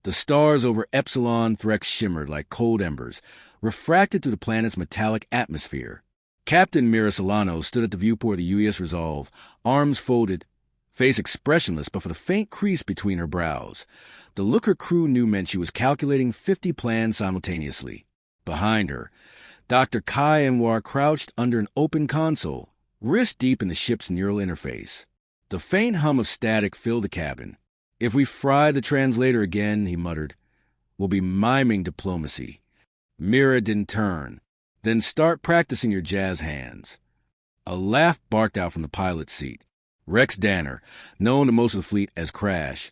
The stars over Epsilon Threx shimmered like cold embers, refracted through the planet's metallic atmosphere. Captain Mira Solano stood at the viewport of the UES Resolve, arms folded, face expressionless but for the faint crease between her brows. The look her crew knew meant she was calculating 50 plans simultaneously. Behind her, Dr. Kai Anwar crouched under an open console, wrist deep in the ship's neural interface. The faint hum of static filled the cabin. "If we fry the translator again," he muttered, "we'll be miming diplomacy." Mira didn't turn. "Then start practicing your jazz hands." A laugh barked out from the pilot's seat. Rex Danner, known to most of the fleet as Crash,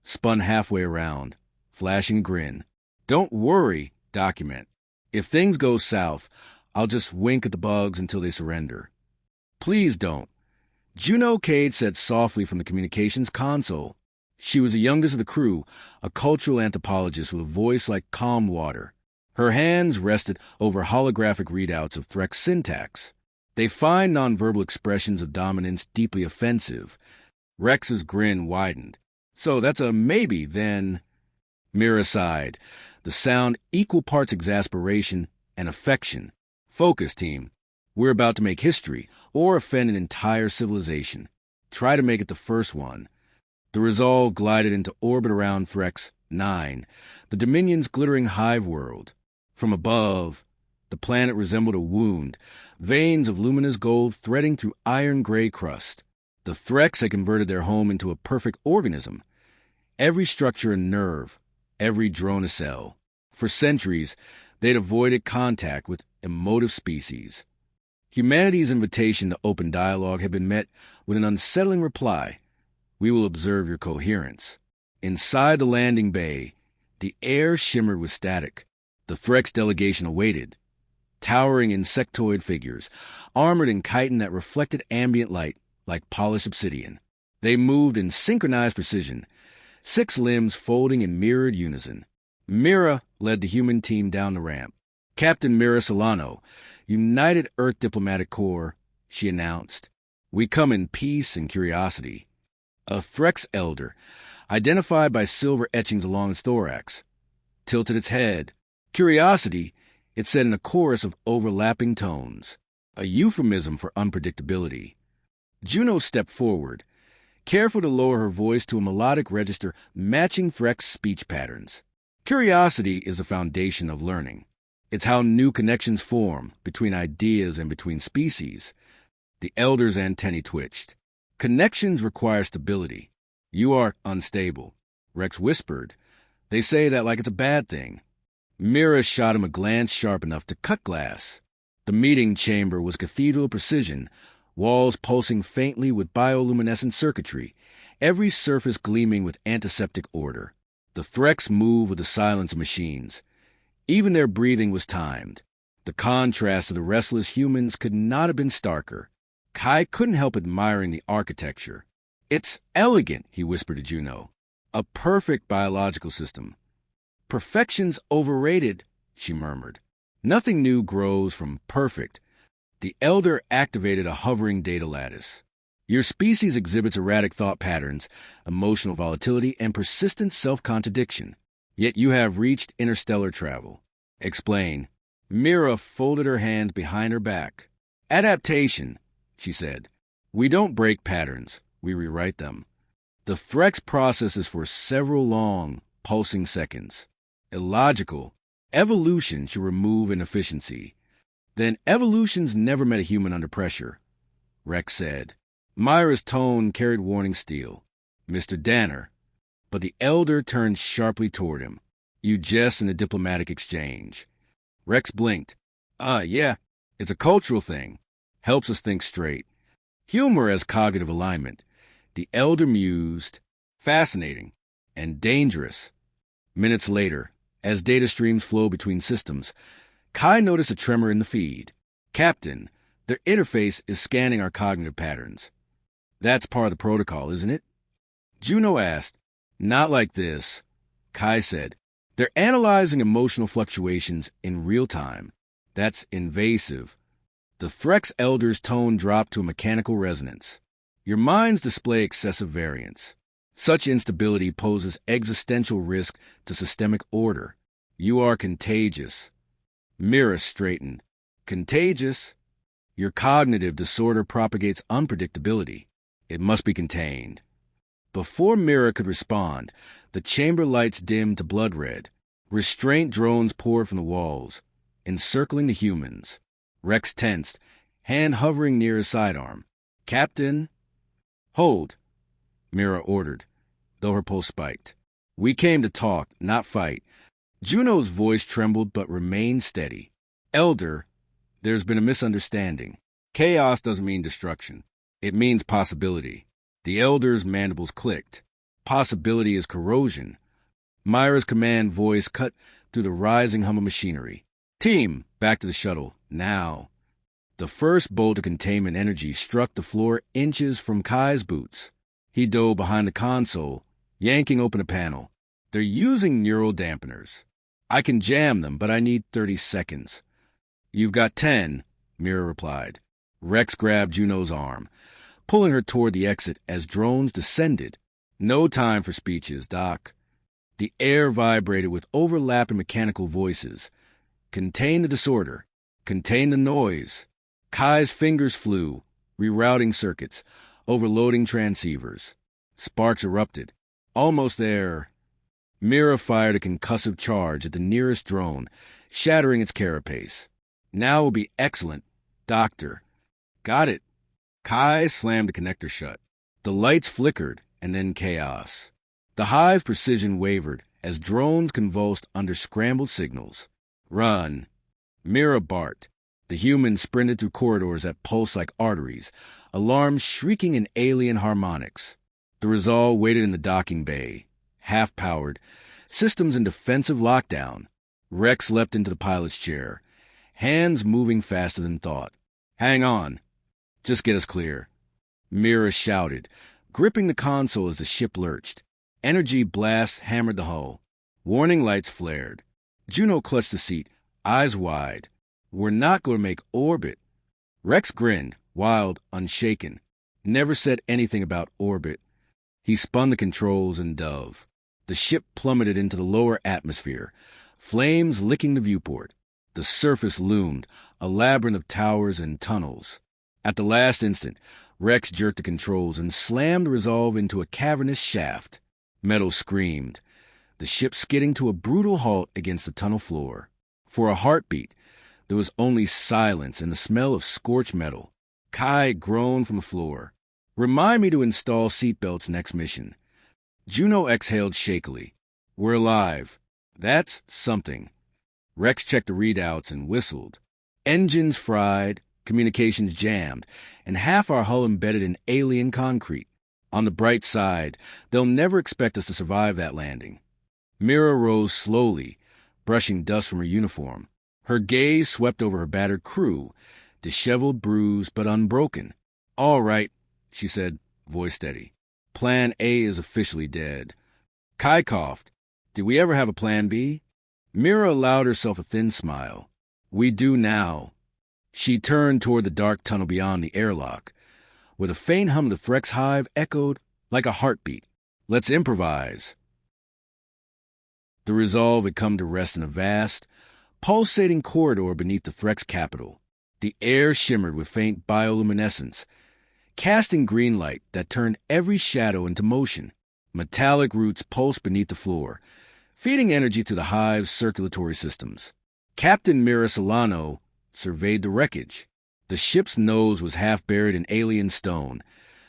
spun halfway around, flashing a grin. "Don't worry, document. If things go south, I'll just wink at the bugs until they surrender." "Please don't." Juno Cade said softly from the communications console. She was the youngest of the crew, a cultural anthropologist with a voice like calm water. Her hands rested over holographic readouts of Threx syntax. They find nonverbal expressions of dominance deeply offensive. Rex's grin widened. "So that's a maybe, then." Mira sighed, the sound equal parts exasperation and affection. "Focus, team. We're about to make history, or offend an entire civilization. Try to make it the first one." The Resolve glided into orbit around Threx 9, the Dominion's glittering hive world. From above, the planet resembled a wound, veins of luminous gold threading through iron-gray crust. The Threx had converted their home into a perfect organism. Every structure a nerve, every drone a cell. For centuries, they'd avoided contact with emotive species. Humanity's invitation to open dialogue had been met with an unsettling reply: "We will observe your coherence." Inside the landing bay, the air shimmered with static. The Threx delegation awaited. Towering insectoid figures, armored in chitin that reflected ambient light like polished obsidian. They moved in synchronized precision, 6 limbs folding in mirrored unison. Mira led the human team down the ramp. "Captain Mira Solano, United Earth Diplomatic Corps," she announced. "We come in peace and curiosity." A Threx elder, identified by silver etchings along its thorax, tilted its head. "Curiosity," it said in a chorus of overlapping tones, a euphemism for unpredictability. Juno stepped forward, careful to lower her voice to a melodic register matching Threx speech patterns. "Curiosity is the foundation of learning. It's how new connections form between ideas and between species." The elder's antennae twitched. "Connections require stability. You are unstable," Rex whispered. "They say that like it's a bad thing." Mira shot him a glance sharp enough to cut glass. The meeting chamber was cathedral precision, walls pulsing faintly with bioluminescent circuitry, every surface gleaming with antiseptic order. The Threx moved with the silence of machines. Even their breathing was timed. The contrast to the restless humans could not have been starker. Kai couldn't help admiring the architecture. "It's elegant," he whispered to Juno. "A perfect biological system." "Perfection's overrated," she murmured. "Nothing new grows from perfect." The elder activated a hovering data lattice. "Your species exhibits erratic thought patterns, emotional volatility, and persistent self-contradiction. Yet you have reached interstellar travel." "Explain." Mira folded her hands behind her back. "Adaptation," she said. "We don't break patterns. We rewrite them. The Threx process is for several long, pulsing seconds. Illogical. Evolution should remove inefficiency." "Then evolution's never met a human under pressure," Rex said. Myra's tone carried warning steel. "Mr. Danner." But the elder turned sharply toward him. "You jest in a diplomatic exchange." Rex blinked. Yeah, it's a cultural thing. Helps us think straight. Humor as cognitive alignment." The elder mused. "Fascinating. And dangerous." Minutes later, as data streams flow between systems, Kai noticed a tremor in the feed. "Captain, their interface is scanning our cognitive patterns." "That's part of the protocol, isn't it?" Juno asked. "Not like this," Kai said. "They're analyzing emotional fluctuations in real time. That's invasive." The Threx elder's tone dropped to a mechanical resonance. "Your minds display excessive variance. Such instability poses existential risk to systemic order. You are contagious. Mira straightened. Contagious? Your cognitive disorder propagates unpredictability. It must be contained. Before Mira could respond, the chamber lights dimmed to blood red. Restraint drones poured from the walls, encircling the humans. Rex tensed, hand hovering near his sidearm. Captain? Hold, Mira ordered, though her pulse spiked. We came to talk, not fight. Juno's voice trembled but remained steady. Elder, there's been a misunderstanding. Chaos doesn't mean destruction. It means possibility. The Elder's mandibles clicked. Possibility is corrosion. Myra's command voice cut through the rising hum of machinery. Team, back to the shuttle, now. The first bolt of containment energy struck the floor inches from Kai's boots. He dove behind the console, yanking open a panel. They're using neural dampeners. I can jam them, but I need 30 seconds. You've got 10, Mira replied. Rex grabbed Juno's arm, pulling her toward the exit as drones descended. No time for speeches, Doc. The air vibrated with overlapping mechanical voices. Contain the disorder. Contain the noise. Kai's fingers flew, rerouting circuits, overloading transceivers. Sparks erupted. Almost there. Mira fired a concussive charge at the nearest drone, shattering its carapace. Now will be excellent, Doctor. Got it. Kai slammed the connector shut. The lights flickered, and then chaos. The hive precision wavered as drones convulsed under scrambled signals. Run. Mira barked. The humans sprinted through corridors that pulsed like arteries, alarms shrieking in alien harmonics. The Resolve waited in the docking bay, half-powered, systems in defensive lockdown. Rex leapt into the pilot's chair, hands moving faster than thought. Hang on. Just get us clear. Mira shouted, gripping the console as the ship lurched. Energy blasts hammered the hull. Warning lights flared. Juno clutched the seat, eyes wide. We're not going to make orbit. Rex grinned, wild, unshaken. Never said anything about orbit. He spun the controls and dove. The ship plummeted into the lower atmosphere, flames licking the viewport. The surface loomed, a labyrinth of towers and tunnels. At the last instant, Rex jerked the controls and slammed the Resolve into a cavernous shaft. Metal screamed, the ship skidding to a brutal halt against the tunnel floor. For a heartbeat, there was only silence and the smell of scorched metal. Kai groaned from the floor. Remind me to install seatbelts next mission. Juno exhaled shakily. We're alive. That's something. Rex checked the readouts and whistled. Engines fried, communications jammed, and half our hull embedded in alien concrete. On the bright side, they'll never expect us to survive that landing. Mira rose slowly, brushing dust from her uniform. Her gaze swept over her battered crew, disheveled, bruised, but unbroken. All right, she said, voice steady. Plan A is officially dead. Kai coughed. Did we ever have a Plan B? Mira allowed herself a thin smile. We do now. She turned toward the dark tunnel beyond the airlock, where the faint hum of the Frex hive echoed like a heartbeat. Let's improvise. The Resolve had come to rest in a vast, pulsating corridor beneath the Frex capital. The air shimmered with faint bioluminescence, casting green light that turned every shadow into motion. Metallic roots pulsed beneath the floor, feeding energy to the hive's circulatory systems. Captain Mira Solano surveyed the wreckage. The ship's nose was half buried in alien stone,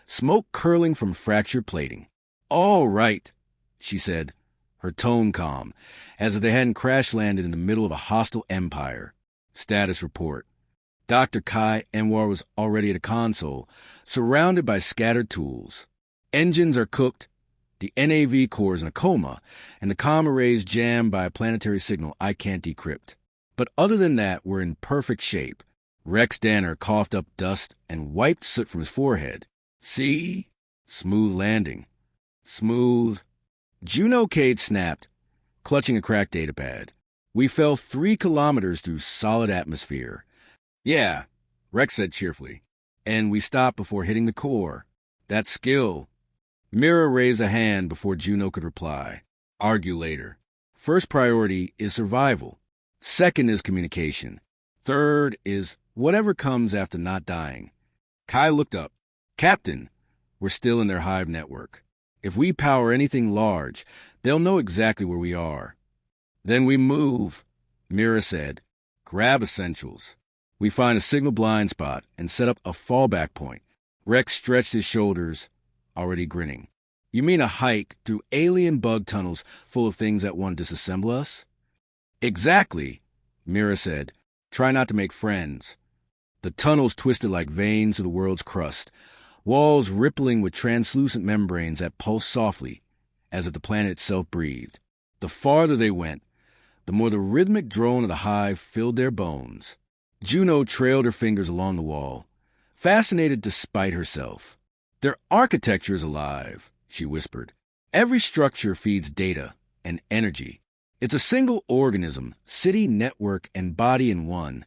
smoke curling from fractured plating. All right, she said, her tone calm, as if they hadn't crash-landed in the middle of a hostile empire. Status report. Dr. Kai Enwar was already at a console, surrounded by scattered tools. Engines are cooked, the NAV core is in a coma, and the comm array's jammed by a planetary signal I can't decrypt. But other than that, we're in perfect shape. Rex Danner coughed up dust and wiped soot from his forehead. See? Smooth landing. Smooth. Juno Cade snapped, clutching a cracked datapad. We fell 3 kilometers through solid atmosphere. Yeah, Rex said cheerfully. And we stopped before hitting the core. That's skill. Mira raised a hand before Juno could reply. Argue later. First priority is survival. Second is communication. Third is whatever comes after not dying. Kai looked up. Captain, we're still in their hive network. If we power anything large, they'll know exactly where we are. Then we move, Mira said. Grab essentials. We find a signal blind spot and set up a fallback point. Rex stretched his shoulders, already grinning. You mean a hike through alien bug tunnels full of things that want to disassemble us? Exactly, Mira said. Try not to make friends. The tunnels twisted like veins of the world's crust, walls rippling with translucent membranes that pulsed softly, as if the planet itself breathed. The farther they went, the more the rhythmic drone of the hive filled their bones. Juno trailed her fingers along the wall, fascinated despite herself. Their architecture is alive, she whispered. Every structure feeds data and energy. It's a single organism, city, network, and body in one.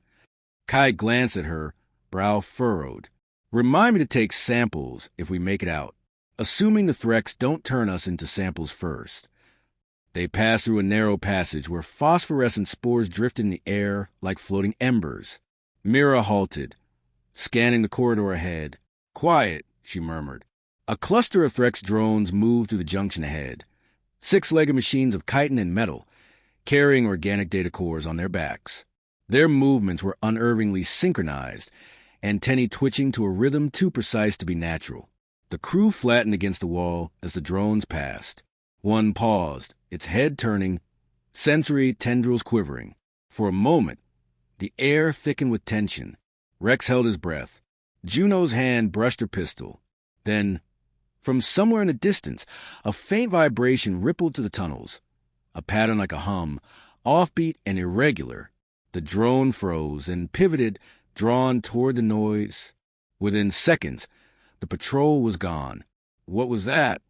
Kai glanced at her, brow furrowed. Remind me to take samples if we make it out, assuming the Threx don't turn us into samples first. They passed through a narrow passage where phosphorescent spores drifted in the air like floating embers. Mira halted, scanning the corridor ahead. Quiet, she murmured. A cluster of Threx drones moved through the junction ahead. Six-legged machines of chitin and metal, carrying organic data cores on their backs. Their movements were unnervingly synchronized, antennae twitching to a rhythm too precise to be natural. The crew flattened against the wall as the drones passed. One paused, its head turning, sensory tendrils quivering. For a moment, the air thickened with tension. Rex held his breath. Juno's hand brushed her pistol. Then, from somewhere in the distance, a faint vibration rippled to the tunnels. A pattern like a hum, offbeat and irregular. The drone froze and pivoted, drawn toward the noise. Within seconds, the patrol was gone. What was that?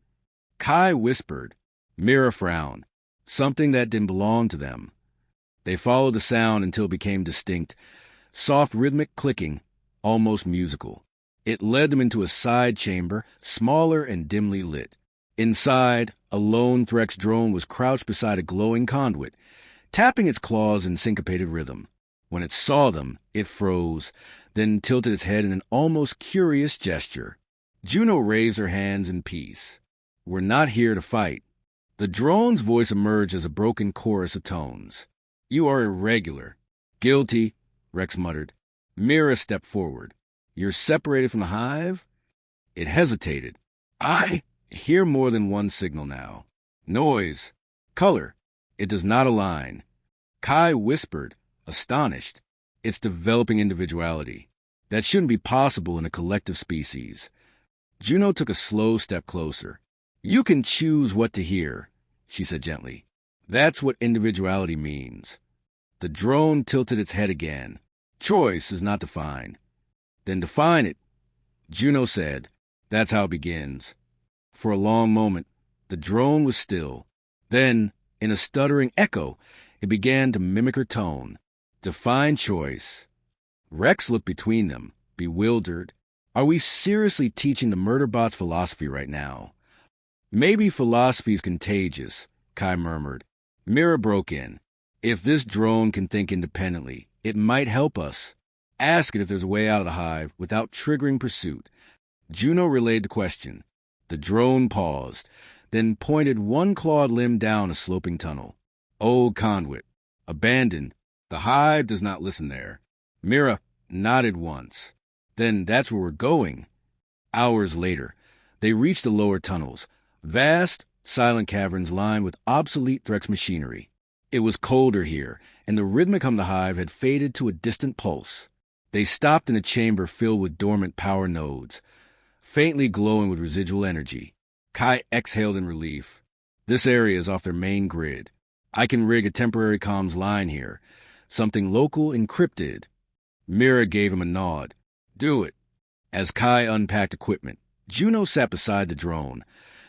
Kai whispered. Mira frowned. Something that didn't belong to them. They followed the sound until it became distinct. Soft rhythmic clicking, almost musical. It led them into a side chamber, smaller and dimly lit. Inside, a lone Threx drone was crouched beside a glowing conduit, tapping its claws in syncopated rhythm. When it saw them, it froze, then tilted its head in an almost curious gesture. Juno raised her hands in peace. We're not here to fight. The drone's voice emerged as a broken chorus of tones. You are irregular. Guilty, Rex muttered. Mira stepped forward. You're separated from the hive? It hesitated. I hear more than one signal now. Noise. Color. It does not align. Kai whispered, astonished. It's developing individuality. That shouldn't be possible in a collective species. Juno took a slow step closer. You can choose what to hear, she said gently. That's what individuality means. The drone tilted its head again. Choice is not defined. Then define it, Juno said. That's how it begins. For a long moment, the drone was still. Then, in a stuttering echo, it began to mimic her tone. Define choice. Rex looked between them, bewildered. Are we seriously teaching the murderbots philosophy right now? Maybe philosophy's contagious, Kai murmured. Mira broke in. If this drone can think independently, it might help us. Ask it if there's a way out of the hive without triggering pursuit. Juno relayed the question. The drone paused, then pointed one clawed limb down a sloping tunnel. Old conduit. Abandoned. The hive does not listen there. Mira nodded once. Then that's where we're going. Hours later, they reached the lower tunnels, vast, silent caverns lined with obsolete Threx machinery. It was colder here, and the rhythmic hum of the hive had faded to a distant pulse. They stopped in a chamber filled with dormant power nodes, faintly glowing with residual energy. Kai exhaled in relief. This area is off their main grid. I can rig a temporary comms line here, something local encrypted. Mira gave him a nod. Do it. As Kai unpacked equipment, Juno sat beside the drone,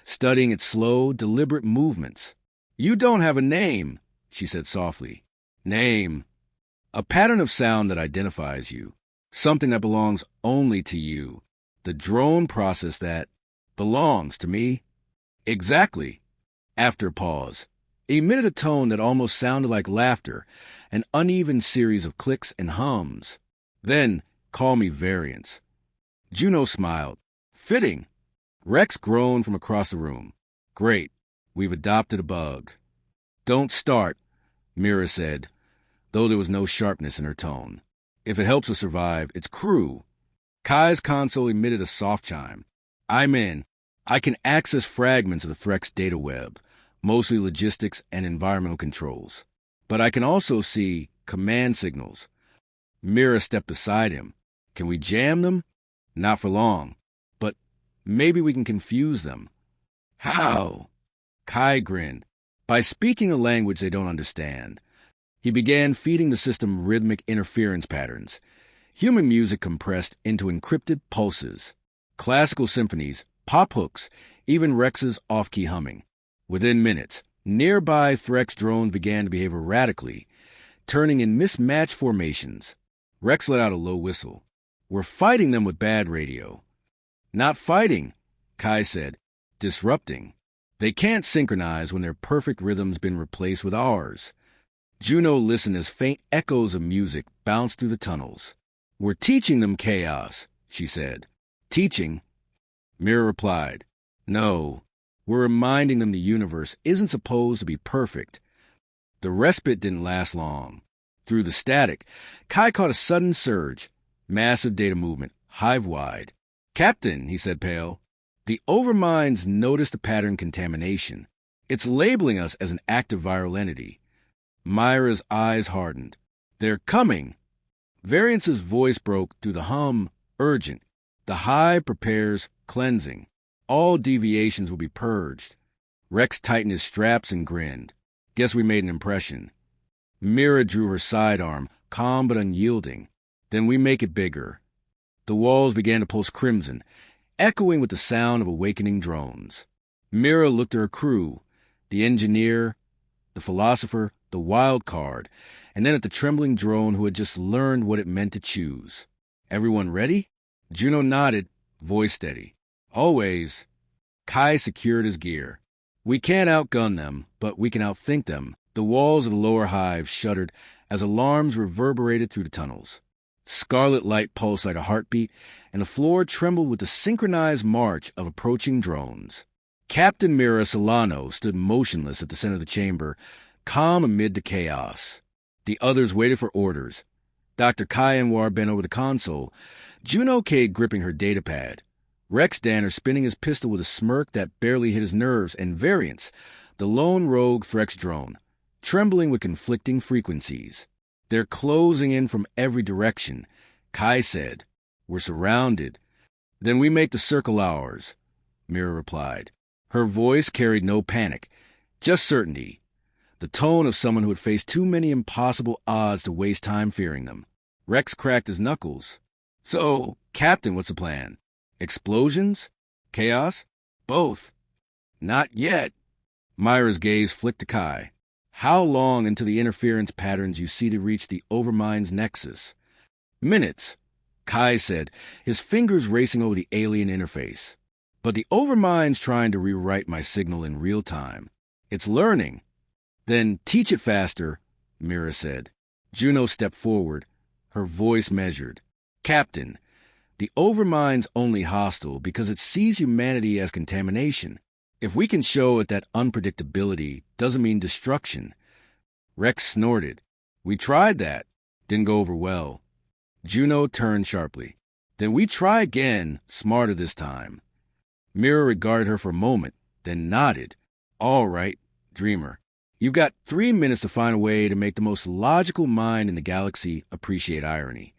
studying its slow, deliberate movements. You don't have a name, she said softly. Name. A pattern of sound that identifies you. Something that belongs only to you. The drone process that belongs to me. Exactly. After a pause, he emitted a tone that almost sounded like laughter, an uneven series of clicks and hums. Then, call me variance. Juno smiled. Fitting. Rex groaned from across the room. Great. We've adopted a bug. Don't start, Mira said, though there was no sharpness in her tone. If it helps us survive, it's crew. Kai's console emitted a soft chime. I'm in. I can access fragments of the Threx data web, mostly logistics and environmental controls. But I can also see command signals. Mira stepped beside him. Can we jam them? Not for long. But maybe we can confuse them. How? Kai grinned. By speaking a language they don't understand. He began feeding the system rhythmic interference patterns. Human music compressed into encrypted pulses. Classical symphonies, pop hooks, even Rex's off-key humming. Within minutes, nearby Threx drones began to behave erratically, turning in mismatched formations. Rex let out a low whistle. We're fighting them with bad radio. Not fighting, Kai said. Disrupting. They can't synchronize when their perfect rhythm's been replaced with ours. Juno listened as faint echoes of music bounced through the tunnels. We're teaching them chaos, she said. Teaching? Mira replied. No, we're reminding them the universe isn't supposed to be perfect. The respite didn't last long. Through the static, Kai caught a sudden surge. Massive data movement, hive-wide. Captain, he said pale, the Overminds noticed a pattern contamination. It's labeling us as an active viral entity. Myra's eyes hardened. They're coming. Variance's voice broke through the hum, urgent. The hive prepares cleansing. All deviations will be purged. Rex tightened his straps and grinned. Guess we made an impression. Mira drew her sidearm, calm but unyielding. Then we make it bigger. The walls began to pulse crimson, echoing with the sound of awakening drones. Mira looked at her crew, the engineer, the philosopher, the wild card, and then at the trembling drone who had just learned what it meant to choose. Everyone ready? Juno nodded, voice steady. Always. Kai secured his gear. We can't outgun them, but we can outthink them. The walls of the lower hive shuddered as alarms reverberated through the tunnels. Scarlet light pulsed like a heartbeat, and the floor trembled with the synchronized march of approaching drones. Captain Mira Solano stood motionless at the center of the chamber, calm amid the chaos. The others waited for orders. Dr. Kai Anwar bent over the console, Juno Cade gripping her datapad, Rex Danner spinning his pistol with a smirk that barely hit his nerves, and Variance, the lone rogue Threx drone, trembling with conflicting frequencies. They're closing in from every direction, Kai said. We're surrounded. Then we make the circle ours, Mira replied. Her voice carried no panic, just certainty. The tone of someone who had faced too many impossible odds to waste time fearing them. Rex cracked his knuckles. So, Captain, what's the plan? Explosions? Chaos? Both. Not yet. Myra's gaze flicked to Kai. How long into the interference patterns you see to reach the Overmind's nexus? Minutes, Kai said, his fingers racing over the alien interface. But the Overmind's trying to rewrite my signal in real time. It's learning. Then teach it faster, Mira said. Juno stepped forward, her voice measured. Captain, the Overmind's only hostile because it sees humanity as contamination. If we can show it that unpredictability doesn't mean destruction. Rex snorted. We tried that. Didn't go over well. Juno turned sharply. Then we try again, smarter this time. Mira regarded her for a moment, then nodded. All right, dreamer. You've got 3 minutes to find a way to make the most logical mind in the galaxy appreciate irony.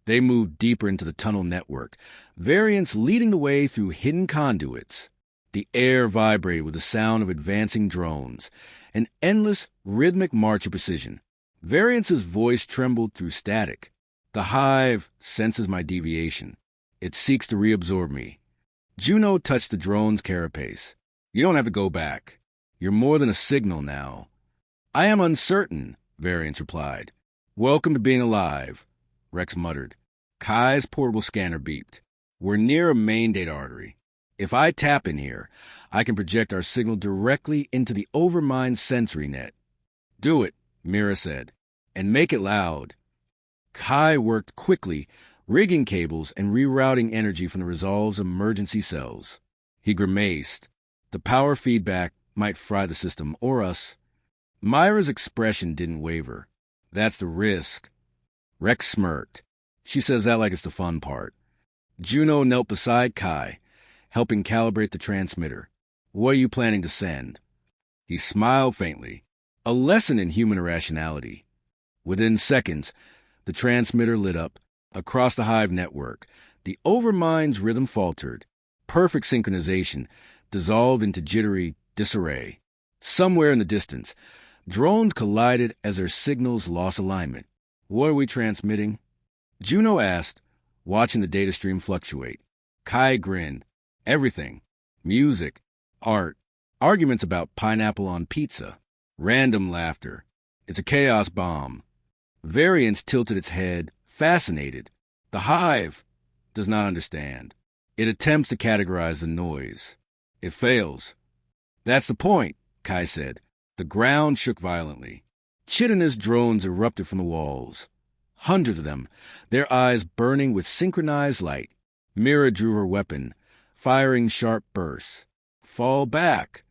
They moved deeper into the tunnel network, Variance leading the way through hidden conduits. The air vibrated with the sound of advancing drones, an endless, rhythmic march of precision. Variance's voice trembled through static. The hive senses my deviation. It seeks to reabsorb me. Juno touched the drone's carapace. You don't have to go back. You're more than a signal now. I am uncertain, Variance replied. Welcome to being alive, Rex muttered. Kai's portable scanner beeped. We're near a main data artery. If I tap in here, I can project our signal directly into the overmind sensory net. Do it, Mira said, and make it loud. Kai worked quickly, rigging cables and rerouting energy from the resolve's emergency cells. He grimaced. The power feedback might fry the system or us. Myra's expression didn't waver. That's the risk. Rex smirked. She says that like it's the fun part. Juno knelt beside Kai, helping calibrate the transmitter. What are you planning to send? He smiled faintly. A lesson in human irrationality. Within seconds, the transmitter lit up. Across the hive network, the overmind's rhythm faltered. Perfect synchronization dissolved into jittery disarray. Somewhere in the distance, drones collided as their signals lost alignment. What are we transmitting? Juno asked, watching the data stream fluctuate. Kai grinned. Everything. Music, art, arguments about pineapple on pizza, random laughter. It's a chaos bomb. Variance tilted its head, fascinated. The hive does not understand. It attempts to categorize the noise. It fails. That's the point, Kai said. The ground shook violently. Chitinous drones erupted from the walls. Hundreds of them, their eyes burning with synchronized light. Mira drew her weapon, firing sharp bursts. Fall back.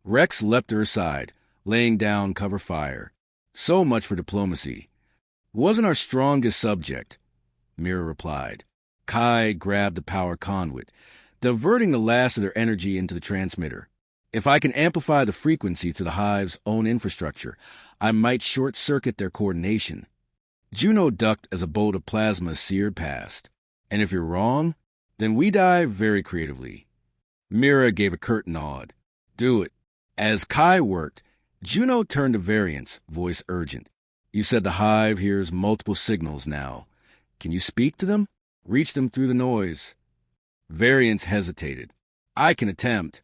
Rex leapt to her side, laying down cover fire. So much for diplomacy. Wasn't our strongest subject, Mira replied. Kai grabbed the power conduit, diverting the last of their energy into the transmitter. If I can amplify the frequency to the hive's own infrastructure, I might short-circuit their coordination. Juno ducked as a bolt of plasma seared past. And if you're wrong, then we die very creatively. Mira gave a curt nod. Do it. As Kai worked, Juno turned to Variance, voice urgent. You said the hive hears multiple signals now. Can you speak to them? Reach them through the noise. Variance hesitated. I can attempt.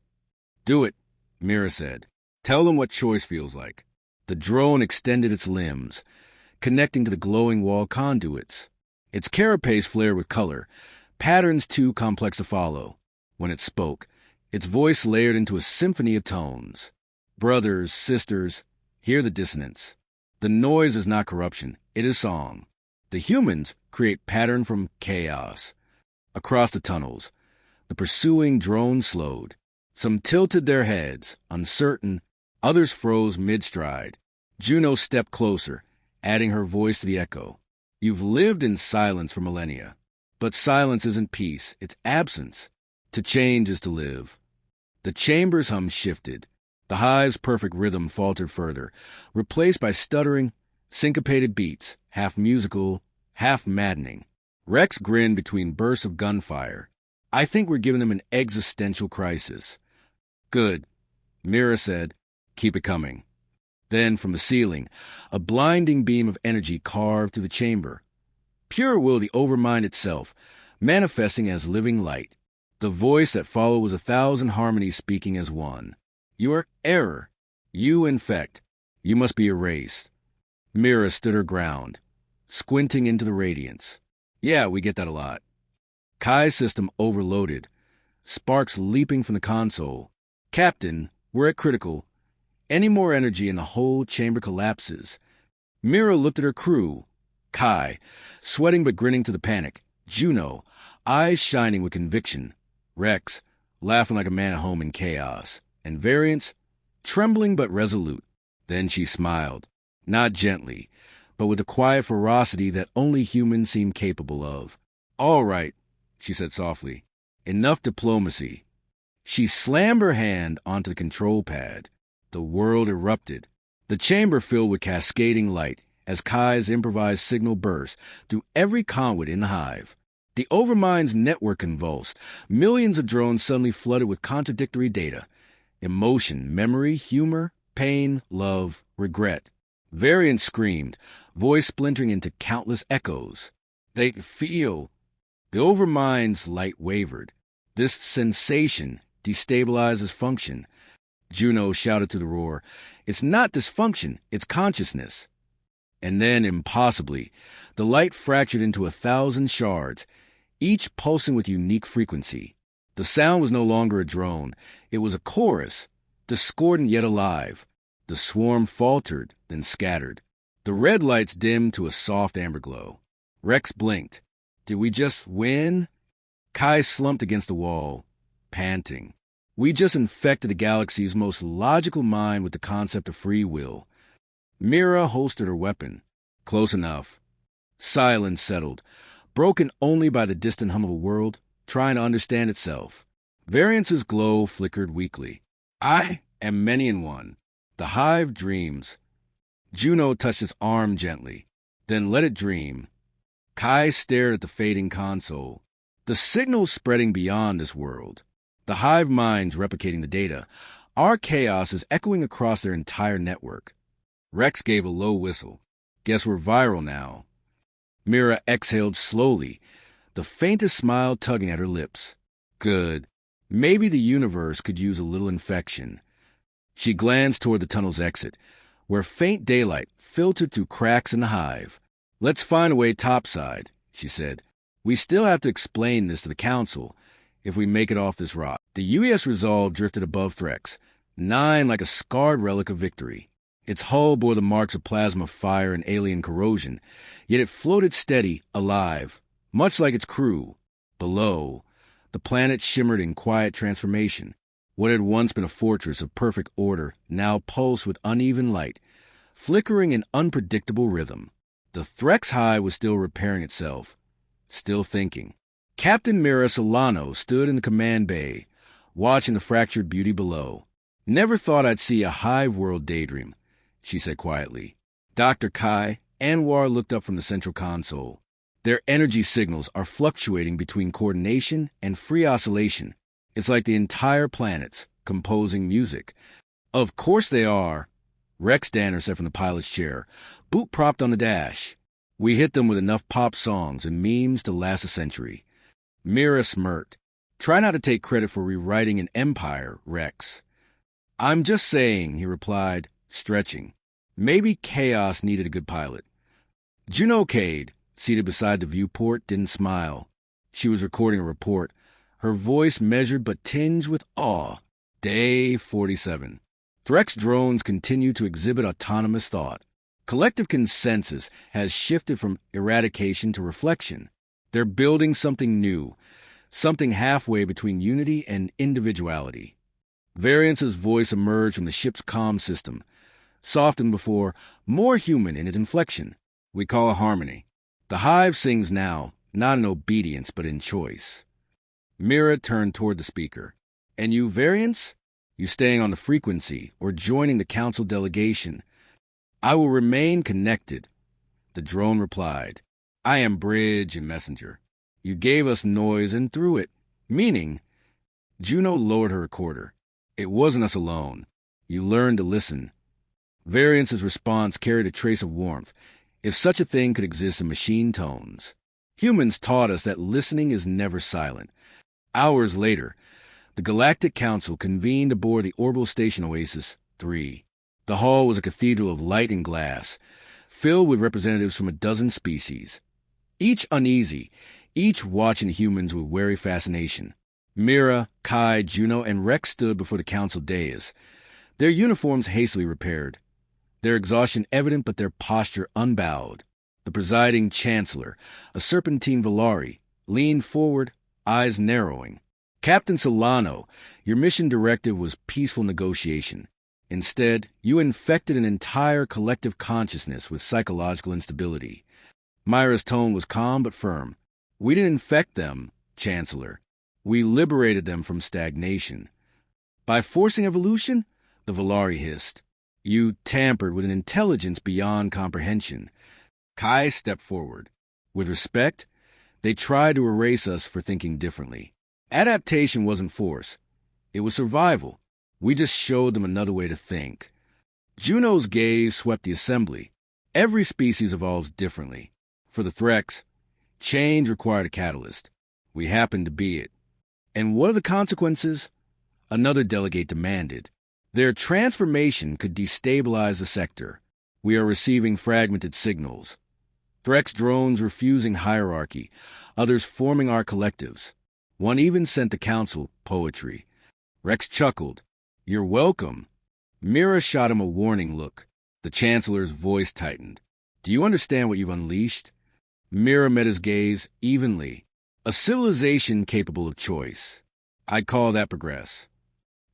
Do it, Mira said. Tell them what choice feels like. The drone extended its limbs, connecting to the glowing wall conduits. Its carapace flared with color, patterns too complex to follow. When it spoke, its voice layered into a symphony of tones. Brothers, sisters, hear the dissonance. The noise is not corruption, it is song. The humans create pattern from chaos. Across the tunnels, the pursuing drone slowed. Some tilted their heads, uncertain, others froze mid-stride. Juno stepped closer, adding her voice to the echo. You've lived in silence for millennia. But silence isn't peace, it's absence. To change is to live. The chamber's hum shifted. The hive's perfect rhythm faltered further, replaced by stuttering, syncopated beats, half musical, half maddening. Rex grinned between bursts of gunfire. I think we're giving them an existential crisis. Good, Mira said. Keep it coming. Then, from the ceiling, a blinding beam of energy carved through the chamber. Pure will the overmind itself, manifesting as living light. The voice that followed was 1,000 harmonies speaking as one. Your error. You infect. You must be erased. Mira stood her ground, squinting into the radiance. Yeah, we get that a lot. Kai's system overloaded, sparks leaping from the console. Captain, we're at critical. Any more energy and the whole chamber collapses. Mira looked at her crew. Kai, sweating but grinning to the panic. Juno, eyes shining with conviction. Rex, laughing like a man at home in chaos. And Variance, trembling but resolute. Then she smiled, not gently, but with a quiet ferocity that only humans seem capable of. All right, she said softly. Enough diplomacy. She slammed her hand onto the control pad. The world erupted. The chamber filled with cascading light as Kai's improvised signal burst through every conduit in the hive. The Overmind's network convulsed. Millions of drones suddenly flooded with contradictory data. Emotion, memory, humor, pain, love, regret. Variance screamed, voice splintering into countless echoes. They feel. The Overmind's light wavered. This sensation destabilizes function. Juno shouted through the roar. It's not dysfunction, it's consciousness. And then, impossibly, the light fractured into 1,000 shards, each pulsing with unique frequency. The sound was no longer a drone. It was a chorus, discordant yet alive. The swarm faltered, then scattered. The red lights dimmed to a soft amber glow. Rex blinked. Did we just win? Kai slumped against the wall, panting. We just infected the galaxy's most logical mind with the concept of free will. Mira holstered her weapon. Close enough. Silence settled, broken only by the distant hum of a world trying to understand itself. Variance's glow flickered weakly. I am many in one. The hive dreams. Juno touched his arm gently, then let it dream. Kai stared at the fading console. The signal's spreading beyond this world. The hive minds replicating the data. Our chaos is echoing across their entire network. Rex gave a low whistle. Guess we're viral now. Mira exhaled slowly, the faintest smile tugging at her lips. Good. Maybe the universe could use a little infection. She glanced toward the tunnel's exit, where faint daylight filtered through cracks in the hive. Let's find a way topside, she said. We still have to explain this to the Council if we make it off this rock. The U.S. Resolve drifted above Threx, 9 like a scarred relic of victory. Its hull bore the marks of plasma fire and alien corrosion, yet it floated steady, alive, much like its crew. Below, the planet shimmered in quiet transformation. What had once been a fortress of perfect order now pulsed with uneven light, flickering in unpredictable rhythm. The Threx Hive was still repairing itself, still thinking. Captain Mira Solano stood in the command bay, watching the fractured beauty below. Never thought I'd see a hive world daydream, she said quietly. Dr. Kai, Anwar looked up from the central console. Their energy signals are fluctuating between coordination and free oscillation. It's like the entire planet's composing music. Of course they are, Rex Danner said from the pilot's chair, boot propped on the dash. We hit them with enough pop songs and memes to last a century. Mira smirked. Try not to take credit for rewriting an empire, Rex. I'm just saying, he replied, stretching. Maybe chaos needed a good pilot. Juno Cade, seated beside the viewport, didn't smile. She was recording a report, her voice measured but tinged with awe. Day 47. Threx drones continue to exhibit autonomous thought. Collective consensus has shifted from eradication to reflection. They're building something new, something halfway between unity and individuality. Variance's voice emerged from the ship's comm system, softened before, more human in its inflection. We call it harmony. The hive sings now, not in obedience, but in choice. Mira turned toward the speaker. And you, Variance? You staying on the frequency or joining the council delegation? I will remain connected. The drone replied. I am bridge and messenger. You gave us noise and through it. Meaning, Juno lowered her recorder. It wasn't us alone. You learned to listen. Variance's response carried a trace of warmth, if such a thing could exist in machine tones. Humans taught us that listening is never silent. Hours later, the Galactic Council convened aboard the orbital station Oasis 3. The hall was a cathedral of light and glass, filled with representatives from a dozen species. Each uneasy, each watching humans with wary fascination. Mira, Kai, Juno, and Rex stood before the council dais, their uniforms hastily repaired, their exhaustion evident but their posture unbowed. The presiding chancellor, a serpentine Valari, leaned forward, eyes narrowing. Captain Solano, your mission directive was peaceful negotiation. Instead, you infected an entire collective consciousness with psychological instability. Myra's tone was calm but firm. We didn't infect them, Chancellor. We liberated them from stagnation. By forcing evolution? The Valari hissed. You tampered with an intelligence beyond comprehension. Kai stepped forward. With respect, they tried to erase us for thinking differently. Adaptation wasn't force. It was survival. We just showed them another way to think. Juno's gaze swept the assembly. Every species evolves differently. For the Threx, change required a catalyst. We happened to be it. And what are the consequences? Another delegate demanded. Their transformation could destabilize the sector. We are receiving fragmented signals. Threx drones refusing hierarchy, others forming our collectives. One even sent the council poetry. Rex chuckled. "You're welcome." Mira shot him a warning look. The Chancellor's voice tightened. "Do you understand what you've unleashed?" Mira met his gaze evenly. "A civilization capable of choice. I'd call that progress."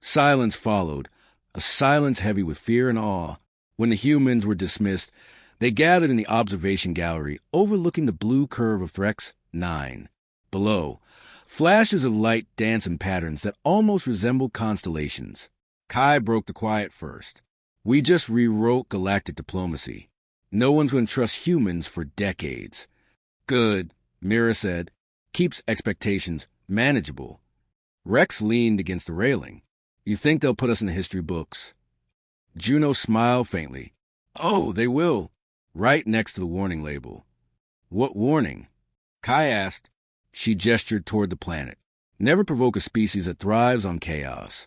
Silence followed, a silence heavy with fear and awe. When the humans were dismissed, they gathered in the observation gallery overlooking the blue curve of Threx 9. Below, flashes of light danced in patterns that almost resembled constellations. Kai broke the quiet first. "We just rewrote galactic diplomacy. No one's going to trust humans for decades." "Good," Mira said. "Keeps expectations manageable." Rex leaned against the railing. "You think they'll put us in the history books?" Juno smiled faintly. "Oh, they will. Right next to the warning label." "What warning?" Kai asked. She gestured toward the planet. "Never provoke a species that thrives on chaos."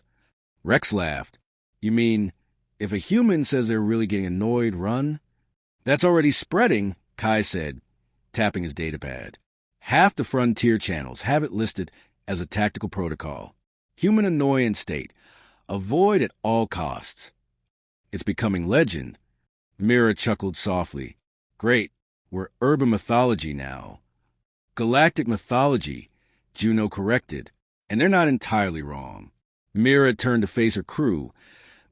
Rex laughed. "You mean, if a human says they're really getting annoyed, run?" "That's already spreading," Kai said, tapping his datapad. "Half the frontier channels have it listed as a tactical protocol. Human annoyance state. Avoid at all costs." "It's becoming legend." Mira chuckled softly. "Great. We're urban mythology now." "Galactic mythology," Juno corrected. "And they're not entirely wrong." Mira turned to face her crew,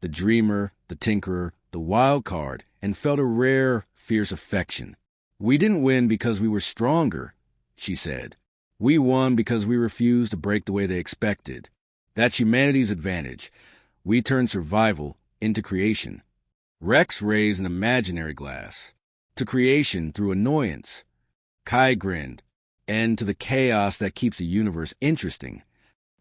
the dreamer, the tinkerer, the wild card, and felt a rare, fierce affection. "We didn't win because we were stronger," she said. "We won because we refused to break the way they expected. That's humanity's advantage. We turned survival into creation." Rex raised an imaginary glass. "To creation through annoyance." Kai grinned. "And to the chaos that keeps the universe interesting."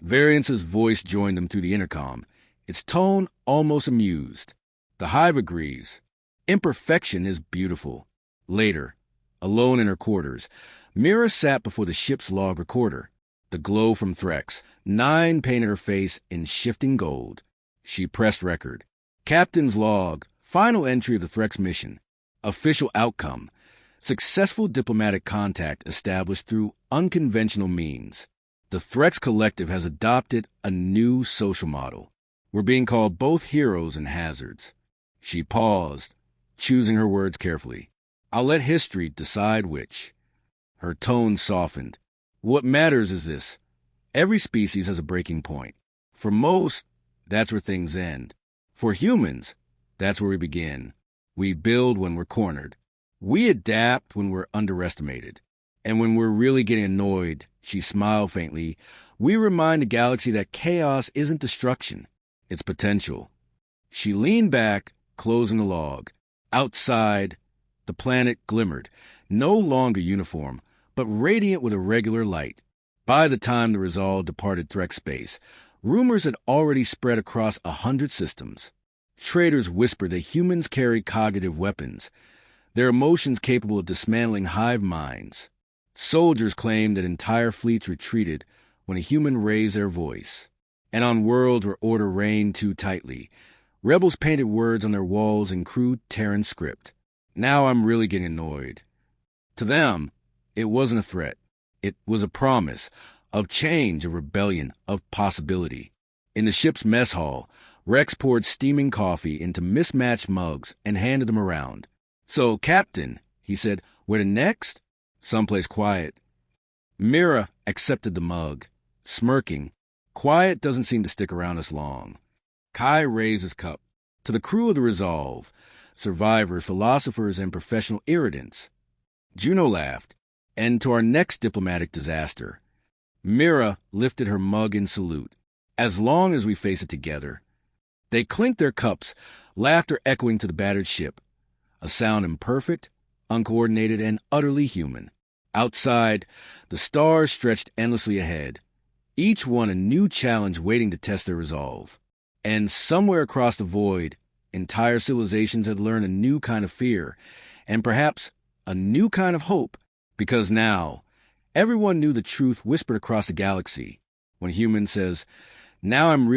Variance's voice joined them through the intercom, its tone almost amused. "The Hive agrees. Imperfection is beautiful." Later, alone in her quarters, Mira sat before the ship's log recorder. The glow from Threx 9 painted her face in shifting gold. She pressed record. "Captain's log. Final entry of the Threx mission. Official outcome. Successful diplomatic contact established through unconventional means. The Threx Collective has adopted a new social model. We're being called both heroes and hazards." She paused, choosing her words carefully. "I'll let history decide which." Her tone softened. "What matters is this. Every species has a breaking point. For most, that's where things end. For humans, that's where we begin. We build when we're cornered. We adapt when we're underestimated. And when we're really getting annoyed," she smiled faintly, "we remind the galaxy that chaos isn't destruction. It's potential." She leaned back, closing the log. Outside, the planet glimmered, no longer uniform, but radiant with irregular light. By the time the Resolve departed Threx space, rumors had already spread across 100 systems. Traders whispered that humans carry cognitive weapons, their emotions capable of dismantling hive minds. Soldiers claimed that entire fleets retreated when a human raised their voice. And on worlds where order reigned too tightly, rebels painted words on their walls in crude Terran script. Now I'm really getting annoyed. To them, it wasn't a threat. It was a promise of change, of rebellion, of possibility. In the ship's mess hall, Rex poured steaming coffee into mismatched mugs and handed them around. "So, Captain," he said, "where to next?" "Someplace quiet." Mira accepted the mug, smirking. "Quiet doesn't seem to stick around us long." Kai raised his cup. "To the crew of the Resolve, survivors, philosophers, and professional irritants." Juno laughed. "And to our next diplomatic disaster." Mira lifted her mug in salute. "As long as we face it together." They clinked their cups, laughter echoing to the battered ship. A sound imperfect, uncoordinated, and utterly human. Outside, the stars stretched endlessly ahead, each one a new challenge waiting to test their resolve. And somewhere across the void, entire civilizations had learned a new kind of fear, and perhaps a new kind of hope, because now everyone knew the truth whispered across the galaxy. When human says, "Now I'm